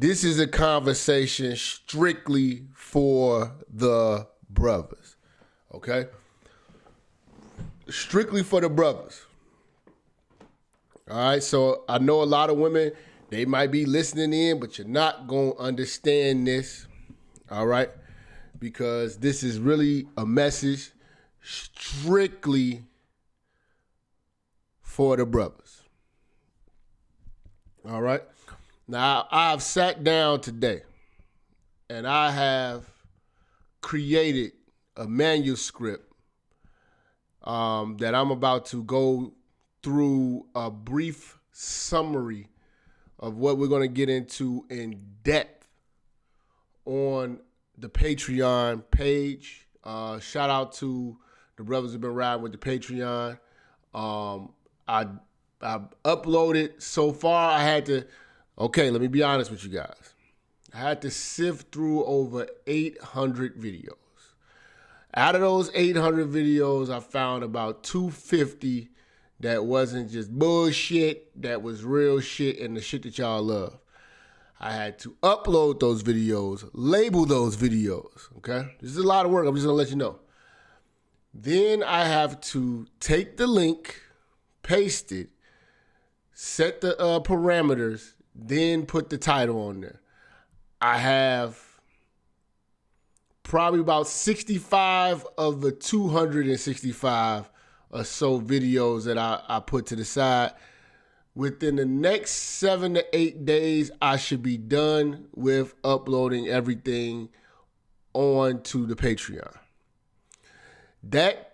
This is a conversation strictly for the brothers, okay? Strictly for the brothers. All right, so I know a lot of women, they might be listening in, but you're not going to understand this, all right? Because this is really a message strictly for the brothers. All right? Now, I've sat down today and I have created a manuscript that I'm about to go through a brief summary of what we're going to get into in depth on the Patreon page. Shout out to the brothers who've been riding with the Patreon. I uploaded so far. I had to, let me be honest with you guys. I had to sift through over 800 videos. Out of those 800 videos, I found about 250 that wasn't just bullshit, that was real shit and the shit that y'all love. I had to upload those videos, label those videos, okay? This is a lot of work. I'm just going to let you know. Then I have to take the link, paste it, set the parameters, then put the title on there. I have probably about 65 of the 265 or so videos that I put to the side. Within the next 7 to 8 days, I should be done with uploading everything onto the Patreon. That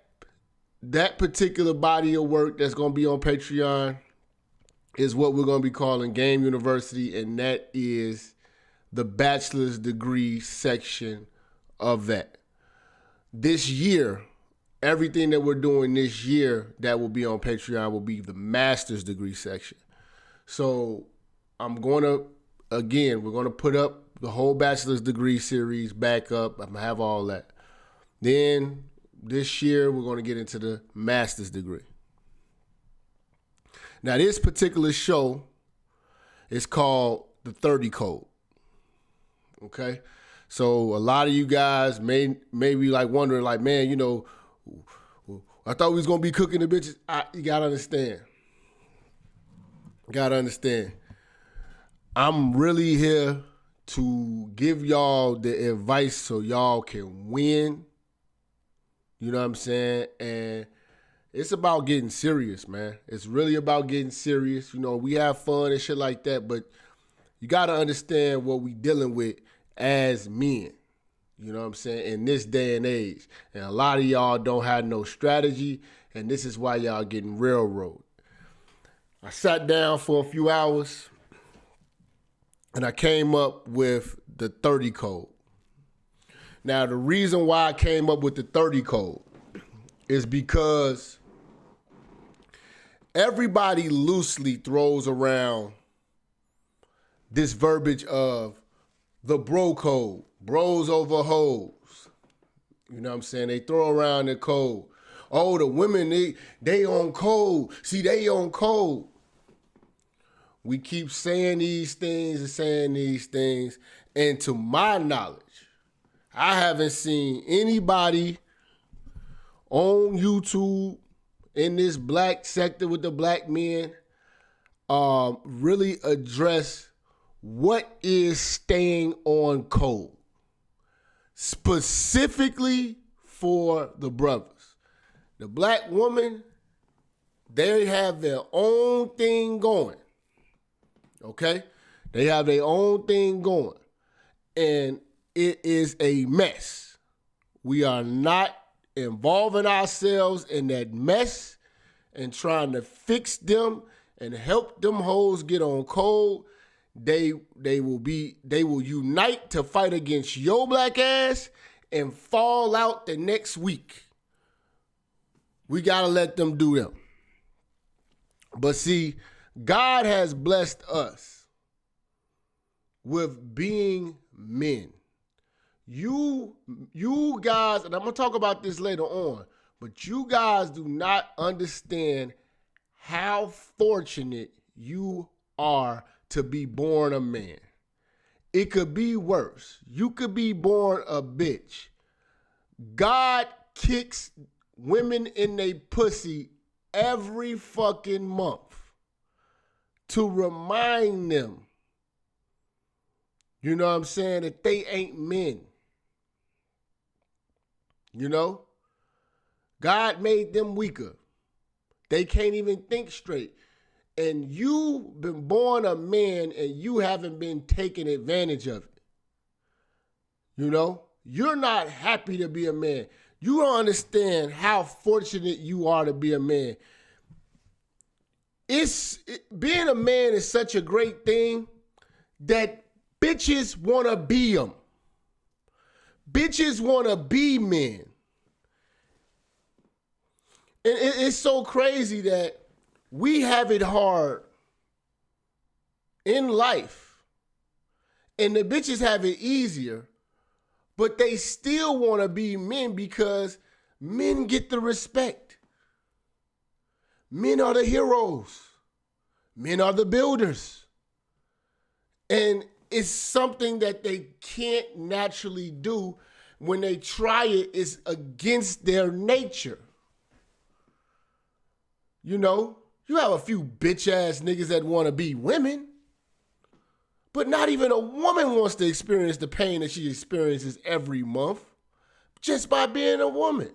particular body of work that's going to be on Patreon is what we're going to be calling Game University, and that is the bachelor's degree section of that. This year, everything that we're doing this year that will be on Patreon will be the master's degree section. So we're going to put up the whole bachelor's degree series back up. I'm going to have all that. Then this year, we're going to get into the master's degree. Now, this particular show is called the 30 Code. Okay? So a lot of you guys may be like wondering, like, man, I thought we was going to be cooking the bitches. You got to understand. I'm really here to give y'all the advice so y'all can win. You know what I'm saying? And it's about getting serious, man. It's really about getting serious. We have fun and shit like that, but you got to understand what we dealing with as men. You know what I'm saying? In this day and age. And a lot of y'all don't have no strategy, and this is why y'all getting railroaded. I sat down for a few hours, and I came up with the 30 Code. Now, the reason why I came up with the 30 Code is because everybody loosely throws around this verbiage of the bro code, bros over hoes. You know what I'm saying? They throw around the code. Oh, the women, they on code. See, they on code. We keep saying these things, and to my knowledge, I haven't seen anybody on YouTube in this black sector with the black men really address what is staying on code, specifically for the brothers. The black woman, they have their own thing going, okay? They have their own thing going, and it is a mess. We are not involving ourselves in that mess and trying to fix them and help them hoes get on code. They will unite to fight against your black ass and fall out the next week. We got to let them do them. But see, God has blessed us with being men. You guys, and I'm going to talk about this later on, but you guys do not understand how fortunate you are to be born a man. It could be worse. You could be born a bitch. God kicks women in their pussy every fucking month to remind them, you know what I'm saying, that they ain't men. You know? God made them weaker. They can't even think straight. And you've been born a man and you haven't been taking advantage of it. You know? You're not happy to be a man. You don't understand how fortunate you are to be a man. Being a man is such a great thing that bitches want to be them. Bitches want to be men. And it's so crazy that we have it hard in life. And the bitches have it easier. But they still want to be men because men get the respect. Men are the heroes. Men are the builders. And it's something that they can't naturally do. When they try it, it's against their nature. You know, you have a few bitch-ass niggas that want to be women. But not even a woman wants to experience the pain that she experiences every month just by being a woman.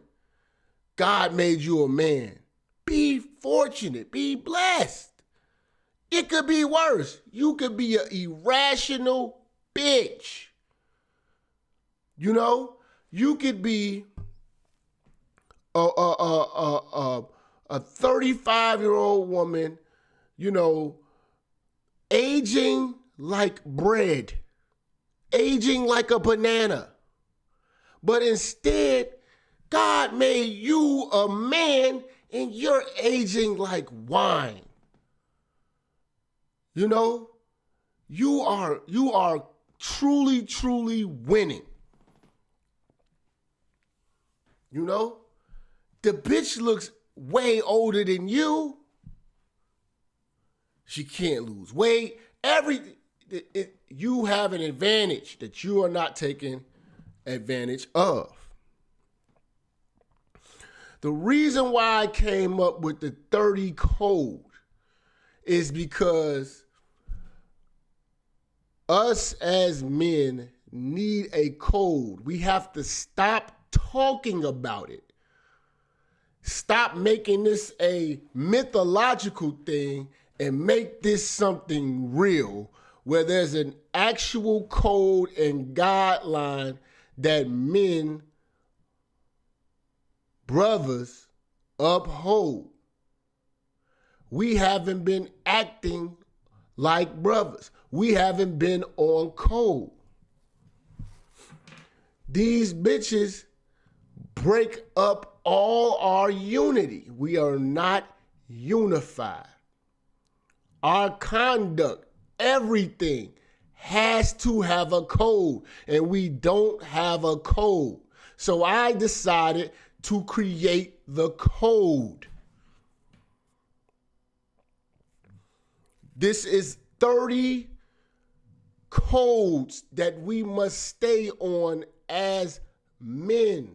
God made you a man. Be fortunate. Be blessed. It could be worse. You could be an irrational bitch. You know? You could be a 35-year-old woman, you know, aging like bread, aging like a banana. But instead, God made you a man and you're aging like wine. You know, you are truly, truly winning. You know, the bitch looks way older than you. She can't lose weight. You have an advantage that you are not taking advantage of. The reason why I came up with the 30 code is because us as men need a code. We have to stop talking about it. Stop making this a mythological thing and make this something real where there's an actual code and guideline that men, brothers, uphold. We haven't been acting like brothers. We haven't been on code. These bitches break up all our unity. We are not unified. Our conduct, everything has to have a code, and we don't have a code. So I decided to create the code. This is 30 codes that we must stay on as men,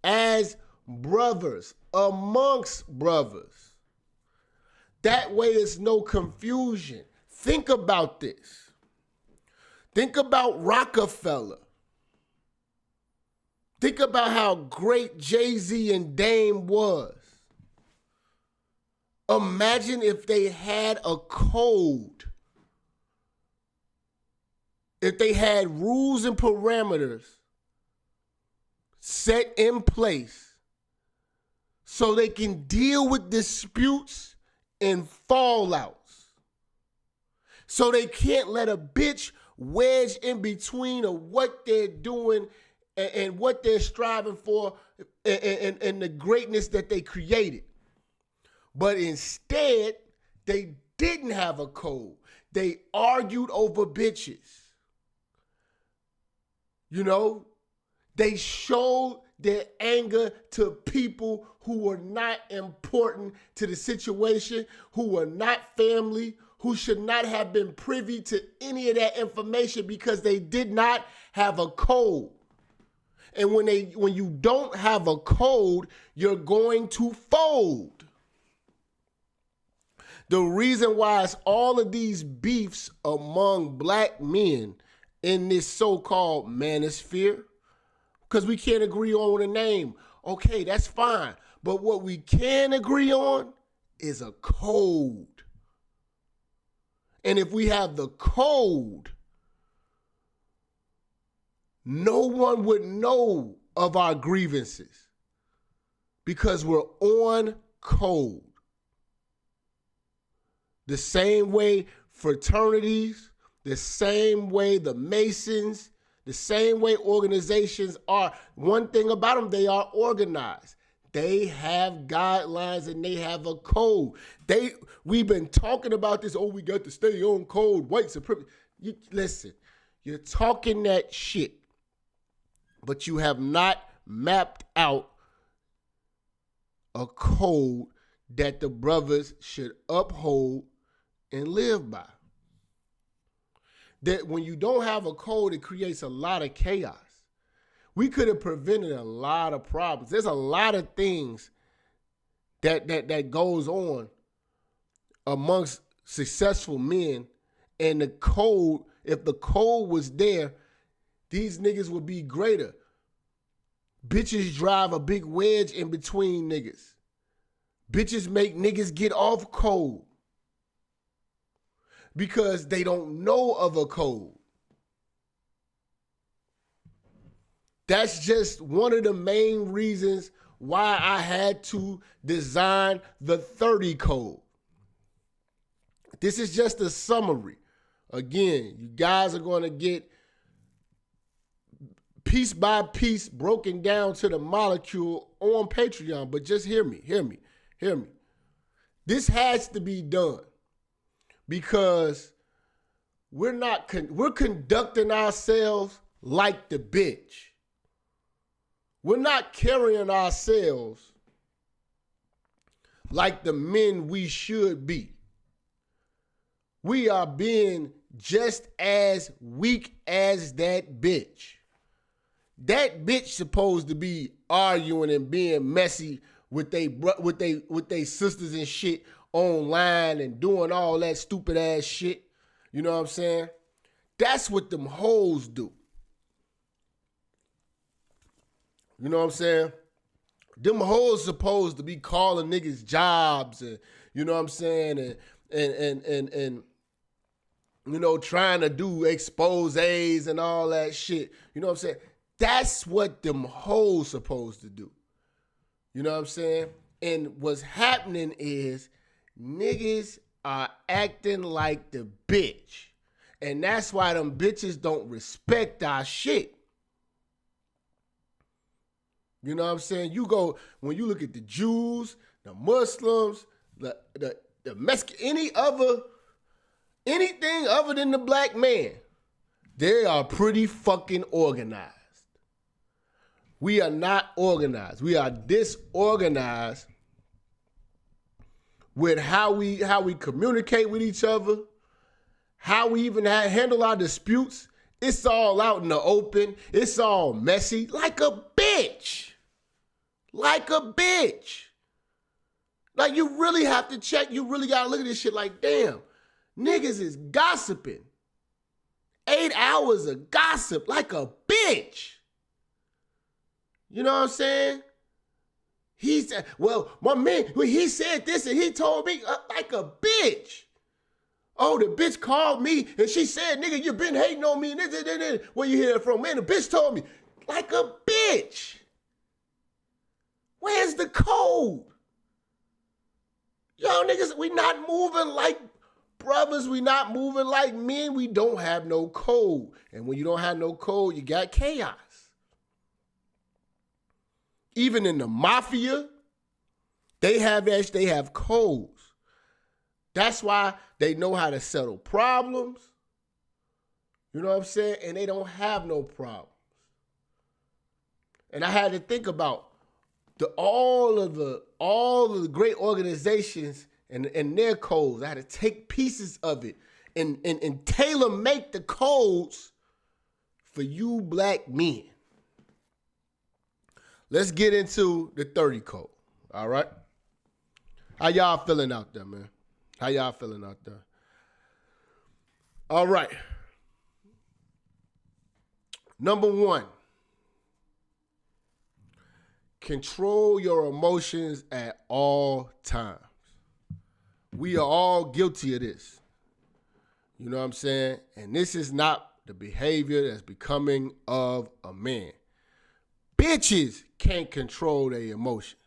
as brothers, amongst brothers. That way there's no confusion. Think about this. Think about Rockefeller. Think about how great Jay-Z and Dame was. Imagine if they had a code. If they had rules and parameters set in place so they can deal with disputes and fallouts. So they can't let a bitch wedge in between of what they're doing and what they're striving for and the greatness that they created. But instead, they didn't have a code. They argued over bitches. You know, they showed their anger to people who were not important to the situation, who were not family, who should not have been privy to any of that information because they did not have a code. And when you don't have a code, you're going to fold. The reason why it's all of these beefs among black men in this so-called manosphere, because we can't agree on a name. Okay, that's fine. But what we can agree on is a code. And if we have the code, no one would know of our grievances because we're on code. The same way fraternities, the same way the Masons, the same way organizations are. One thing about them, they are organized. They have guidelines and they have a code. We've been talking about this. Oh, we got to stay on code. White supremacy. Listen, you're talking that shit, but you have not mapped out a code that the brothers should uphold and live by. That when you don't have a code, it creates a lot of chaos. We could have prevented a lot of problems. There's a lot of things that goes on amongst successful men, and the code, if the code was there, these niggas would be greater. Bitches drive a big wedge in between niggas. Bitches make niggas get off code because they don't know of a code. That's just one of the main reasons why I had to design the 30 code. This is just a summary. Again, you guys are going to get piece by piece broken down to the molecule on Patreon, but just hear me. This has to be done because we're conducting ourselves like the bitch. We're not carrying ourselves like the men we should be. We are being just as weak as that bitch. That bitch supposed to be arguing and being messy with they sisters and shit online and doing all that stupid ass shit. You know what I'm saying? That's what them hoes do. You know what I'm saying? Them hoes supposed to be calling niggas jobs and, you know what I'm saying, and you know, trying to do exposés and all that shit. You know what I'm saying? That's what them hoes supposed to do. You know what I'm saying? And what's happening is niggas are acting like the bitch. And that's why them bitches don't respect our shit. You know what I'm saying? When you look at the Jews, the Muslims, the Mexican, anything other than the black man, they are pretty fucking organized. We are not organized. We are disorganized with how we communicate with each other, how we even handle our disputes. It's all out in the open. It's all messy, like a bitch. Like a bitch. Like, you really have to check. You really got to look at this shit like, damn, niggas is gossiping. 8 hours of gossip like a bitch. You know what I'm saying? He said, well, my man, he said this and he told me like a bitch. Oh, the bitch called me and she said, nigga, you been hating on me. Where you hear it from? Man, the bitch told me. Like a bitch. Where's the code? Yo, niggas, we not moving like brothers. We not moving like men. We don't have no code. And when you don't have no code, you got chaos. Even in the mafia, they have codes. That's why they know how to settle problems. You know what I'm saying? And they don't have no problems. And I had to think about all of the great organizations and their codes. I had to take pieces of it and tailor make the codes for you black men. Let's get into the 30 code. All right. How y'all feeling out there, man? How y'all feeling out there? All right. Number 1. Control your emotions at all times. We are all guilty of this. You know what I'm saying? And this is not the behavior that's becoming of a man. Bitches can't control their emotions.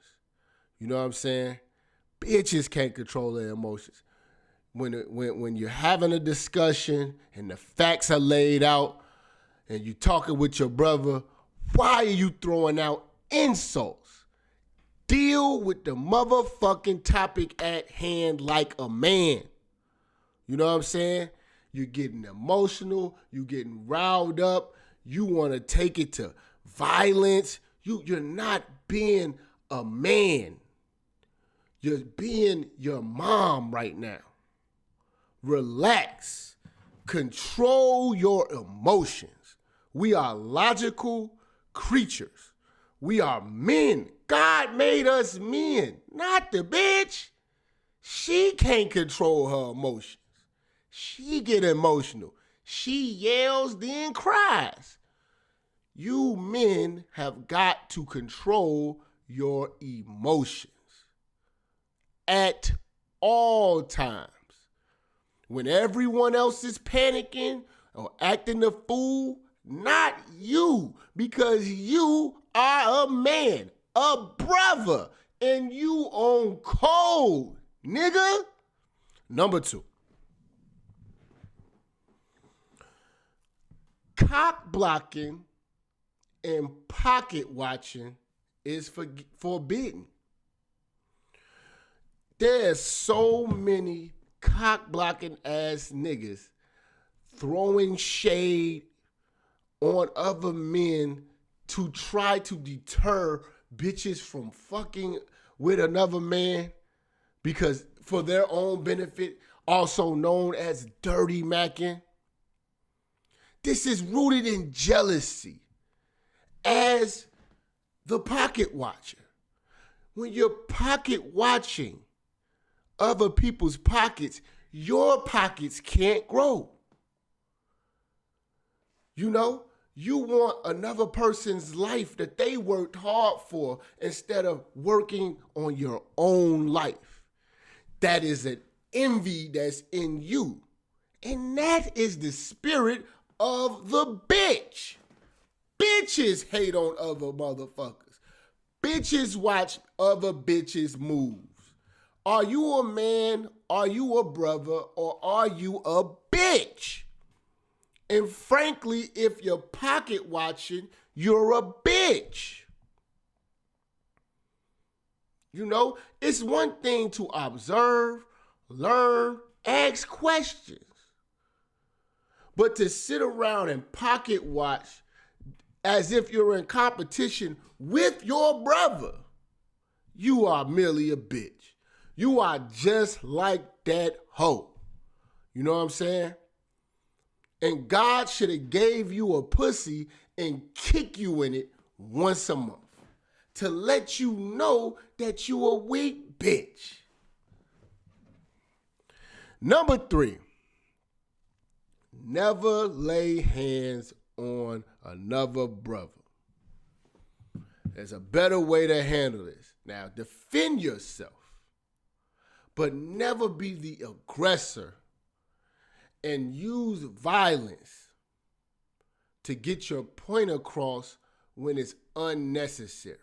You know what I'm saying? Bitches can't control their emotions. When you're having a discussion and the facts are laid out and you're talking with your brother, why are you throwing out insults? Deal with the motherfucking topic at hand like a man. You know what I'm saying? You're getting emotional. You're getting riled up. You want to take it to violence. You're not being a man. You're being your mom right now. Relax. Control your emotions. We are logical creatures. We are men. God made us men, not the bitch. She can't control her emotions. She get emotional. She yells, then cries. You men have got to control your emotions at all times. When everyone else is panicking or acting a fool, not you, because you are a man, a brother, and you on code, nigga. Number 2. Cock blocking and pocket watching is forbidden. There's so many cock blocking ass niggas throwing shade on other men to try to deter bitches from fucking with another man because for their own benefit, also known as dirty macking. This is rooted in jealousy as the pocket watcher. When you're pocket watching other people's pockets, your pockets can't grow. You know, you want another person's life that they worked hard for instead of working on your own life. That is an envy that's in you. And that is the spirit of the bitch. Bitches hate on other motherfuckers. Bitches watch other bitches' moves. Are you a man? Are you a brother? Or are you a bitch? And frankly, if you're pocket watching, you're a bitch. You know, it's one thing to observe, learn, ask questions. But to sit around and pocket watch as if you're in competition with your brother, you are merely a bitch. You are just like that hoe. You know what I'm saying? And God should have gave you a pussy and kick you in it once a month to let you know that you a weak bitch. Number 3, never lay hands on another brother. There's a better way to handle this. Now, defend yourself, but never be the aggressor and use violence to get your point across when it's unnecessary.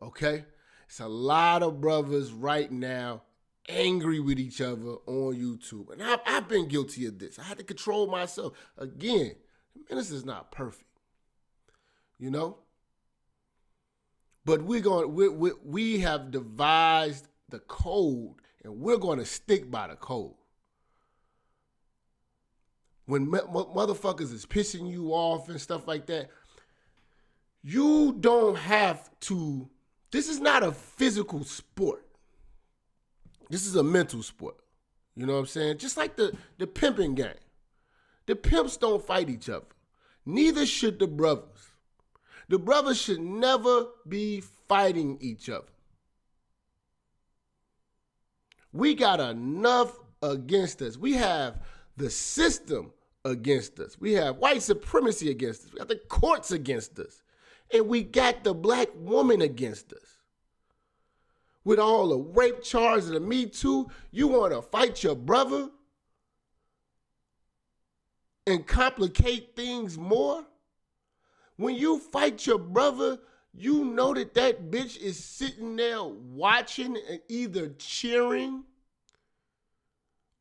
Okay? It's a lot of brothers right now angry with each other on YouTube. And I've been guilty of this. I had to control myself. Again, the minister's not perfect. You know? But we have devised the code, and we're going to stick by the code. When motherfuckers is pissing you off and stuff like that, you don't have to. This is not a physical sport. This is a mental sport. You know what I'm saying? Just like the pimping game. The pimps don't fight each other. Neither should the brothers. The brothers should never be fighting each other. We got enough against us. We have the system against us. We have white supremacy against us. We got the courts against us. And we got the black woman against us. With all the rape charges and the Me Too, you want to fight your brother and complicate things more? When you fight your brother, you know that bitch is sitting there watching and either cheering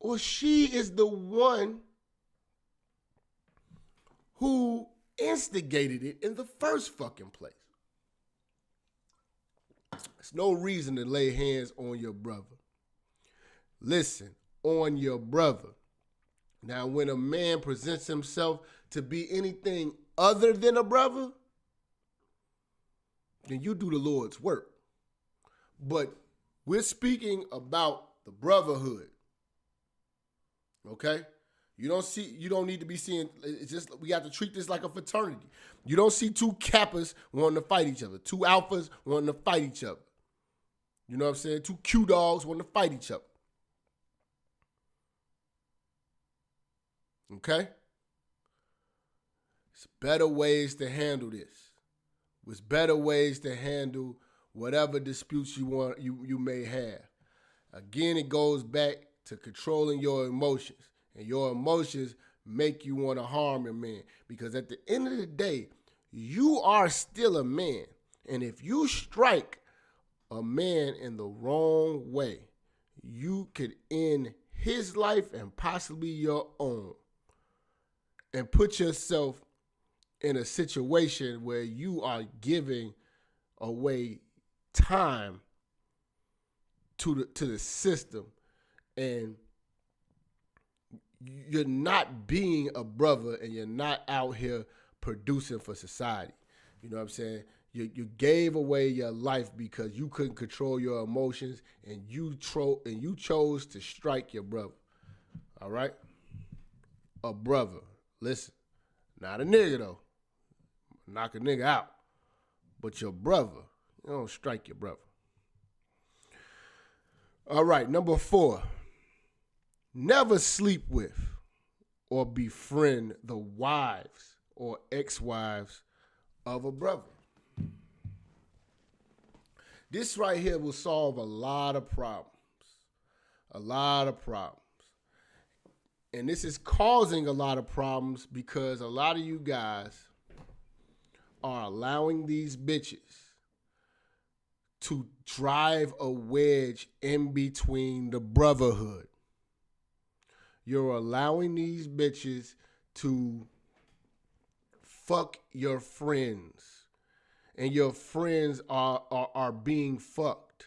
or she is the one who instigated it in the first fucking place. There's no reason to lay hands on your brother. Listen, on your brother. Now, when a man presents himself to be anything other than a brother, then you do the Lord's work. But we're speaking about the brotherhood. Okay? You don't need to be seeing, it's just, we have to treat this like a fraternity. You don't see two Kappas wanting to fight each other, two alphas wanting to fight each other. You know what I'm saying? Two Q dogs wanting to fight each other. Okay? There's better ways to handle this. There's better ways to handle whatever disputes you may have. Again, it goes back to controlling your emotions. And your emotions make you want to harm a man. Because at the end of the day, you are still a man. And if you strike a man in the wrong way, you could end his life and possibly your own. And put yourself in a situation where you are giving away time to the system, and you're not being a brother, and you're not out here producing for society. You know what I'm saying? You gave away your life because you couldn't control your emotions, and you chose to strike your brother. All right? A brother. Listen, not a nigga though. Knock a nigga out. But your brother, you don't strike your brother. All right, number 4. Never sleep with or befriend the wives or ex-wives of a brother. This right here will solve a lot of problems. A lot of problems. And this is causing a lot of problems because a lot of you guys are allowing these bitches to drive a wedge in between the brotherhood. You're allowing these bitches to fuck your friends. And your friends are being fucked.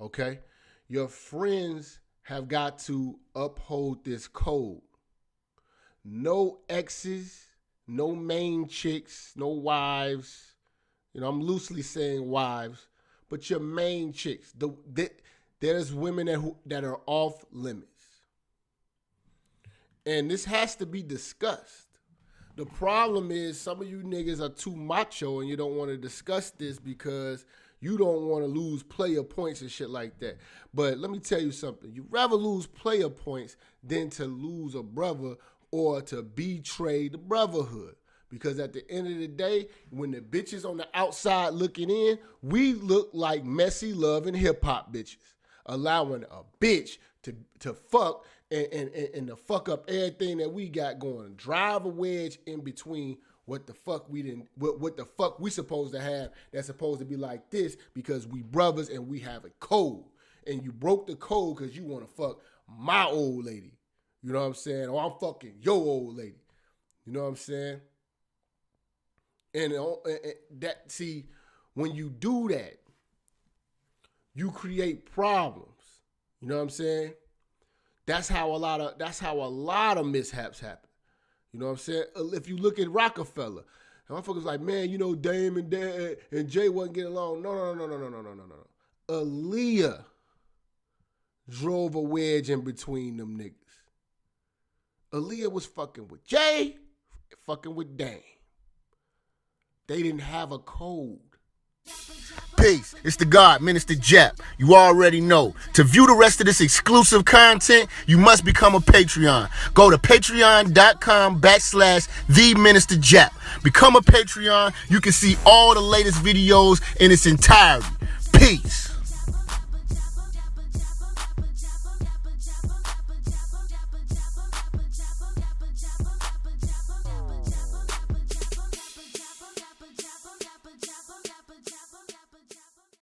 Okay? Your friends have got to uphold this code. No exes, no main chicks, no wives. You know, I'm loosely saying wives, but your main chicks. There's women that are off limits. And this has to be discussed. The problem is some of you niggas are too macho and you don't want to discuss this because you don't want to lose player points and shit like that. But let me tell you something. You'd rather lose player points than to lose a brother or to betray the brotherhood. Because at the end of the day, when the bitches on the outside looking in, we look like messy love and hip-hop bitches. Allowing a bitch to fuck and to fuck up everything that we got going. Drive a wedge in between what the fuck we supposed to have that's supposed to be like this because we brothers and we have a code. And you broke the code because you want to fuck my old lady. You know what I'm saying? Or I'm fucking your old lady. You know what I'm saying? And when you do that, you create problems. You know what I'm saying? That's how a lot of mishaps happen. You know what I'm saying? If you look at Rockefeller, motherfuckers like, man, you know, Dame and Jay wasn't getting along. No. Aaliyah drove a wedge in between them niggas. Aaliyah was fucking with Jay, fucking with Dame. They didn't have a code. Peace. It's the God, Minister Jap. You already know. To view the rest of this exclusive content, you must become a Patreon. Go to patreon.com/the Minister Jap. Become a Patreon. You can see all the latest videos in its entirety. Peace.